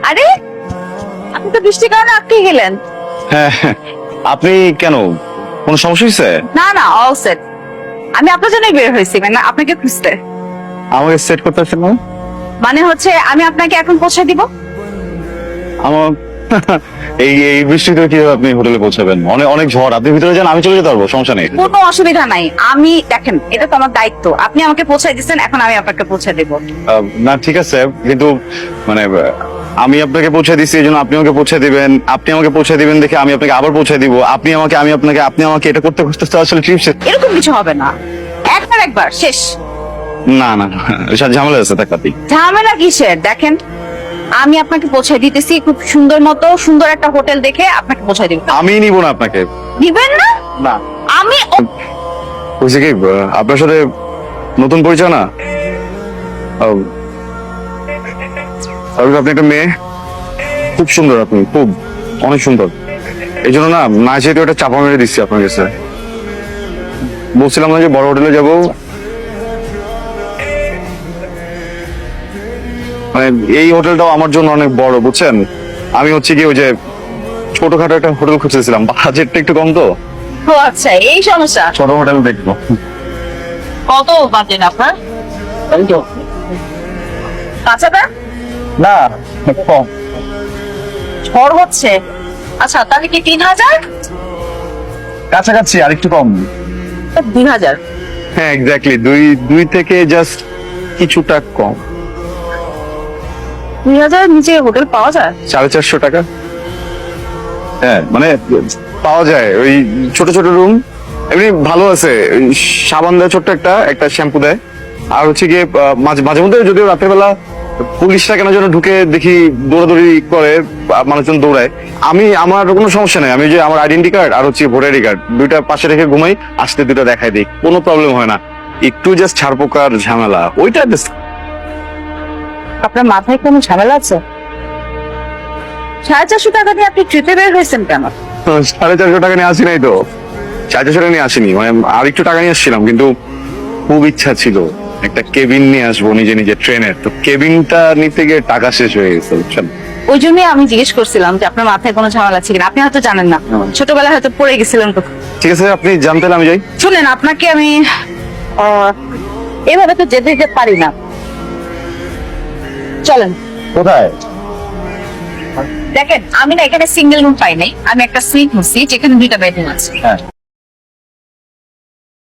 আরে আপনি তো বৃষ্টির কারণে আটকে গেলেন। হ্যাঁ, আপনি কেন, কোনো সমস্যা হয়েছে? না না, অল সেট। আমি আপনার জন্যই বের হয়েছি, মানে আপনাকে খুঁজতে। আমাকে সেট করতে আসছেন না? মানে হচ্ছে আমি আপনাকে এখন পৌঁছে দিব। আমার এই এই বৃষ্টিতে কিভাবে আপনি হোটেলে পৌঁছাবেন? অনেক অনেক ঝড়, আপনি ভিতরে যান, আমি চলে যেতে পারবো, সমস্যা নেই। কোনো অসুবিধা নাই, আমি দেখেন এটা তো আমার দায়িত্ব। আপনি আমাকে পৌঁছাই দিচ্ছেন, এখন আমি আপনাকে পৌঁছে দেব। না ঠিক আছে, কিন্তু মানে আমি আপনাকে পৌঁছে দিচ্ছি এই জন্য আপনি আমাকে পৌঁছে দিবেন, আপনি আমাকে পৌঁছে দিবেন দেখে আমি আপনাকে আবার পৌঁছে দিব, আপনি আমাকে আমি আপনাকে, আপনি আমাকে, এটা করতে করতে তো আসলে ট্রিপ শেষ। এরকম কিছু হবে না, একবার শেষ। না না না, এসব ঝামেলা আছে টাকাতি। ঝামেলা কিসের? দেখেন আমি আপনাকে পৌঁছে দিতেছি, খুব সুন্দর মতো সুন্দর একটা হোটেল দেখে আপনাকে পৌঁছে দিব। আমি নিব না আপনাকে। দিবেন না? না, আমি বুঝছি কি, আপনার সাথে নতুন পরিচয় না। আপনি একটা মেয়ে, খুব সুন্দর, আপনি খুব অনেক সুন্দর, এই জন্য না চেয়ে ওটা চাপা মেরে দিচ্ছি আপনার কাছে। বলছিলাম না যে বড় হোটেলে যাব, মানে এই হোটেলটাও আমার জন্য অনেক বড়, বুঝছেন। আমি হচ্ছে কি ওই যে ছোটখাটো একটা হোটেল খুঁজতেছিলাম, বাজেটটা একটু কম তো। ও আচ্ছা, এই সমস্যা। ছোট হোটেল দেখবো। কত বাজেট আপনার? কাঁচাটা না, কম। ঝড় হচ্ছে। আচ্ছা তাহলে কি 3000? কাছাকাছি আর একটু কম। 2000। হ্যাঁ এক্স্যাক্টলি, দুই থেকে জাস্ট কিছুটা কম। 2000 নিচে হোটেল পাওয়া যায়? 450 টাকা। হ্যাঁ মানে পাওয়া যায়, ওই ছোট ছোট রুম, এমনি ভালো আছে। ওই সাবান দেয় ছোট্ট একটা একটা শ্যাম্পু দেয়, আর হচ্ছে গিয়ে মাঝে মাঝে মধ্যে যদিও রাতের বেলা পুলিশরা কেন যেন ঢুকে দেখি দৌড়াদৌড়ি করে, মানুষজন দৌড়ায়। আমার কোনো সমস্যা নেই, আমি যে আমার আইডেন্টি কার্ড আর হচ্ছে ভোটার আইডি কার্ড দুইটা পাশে রেখে ঘুমাই, আসতে দুটো দেখাই দিই, কোনো প্রবলেম হয় না। একটু জাস্ট ছাড়পোকার ঝামেলা, ওইটা আপনার মাথায় কোনো ঝামেলা আছে? 450 টাকা দিয়ে আপনি ট্রিপে বের হয়েছেন কেন? 450 টাকা নিয়ে আসি নাই তো, 450 টাকা নিয়ে আসিনি, মানে আর একটু টাকা নিয়ে আসছিলাম, কিন্তু খুব ইচ্ছা ছিল একটা কেবিন নিয়ে আসবো নিজে নিজে ট্রেনের, তো কেবিনটা নিতে গিয়ে টাকা শেষ হয়ে গেছে, বুঝছেন। ওই জন্যই আমি জিজ্ঞেস করছিলাম যে আপনার মাথায় কোনো ঝামেলা আছে কিনা। আপনি হয়তো জানেন না, ছোটবেলায় হয়তো পড়ে গেছিলেন কোথাও। ঠিক আছে, আপনি জানতেন আমি যাই। শুনেন, আপনাকে আমি এভাবে তো যেতে দিতে পারি না, চলেন। কোথায়? দেখেন আমি না এখানে সিঙ্গেল রুম পাই নাই, আমি একটা সুইট নিচ্ছি যেখানে 2টা বেডরুম আছে। হ্যাঁ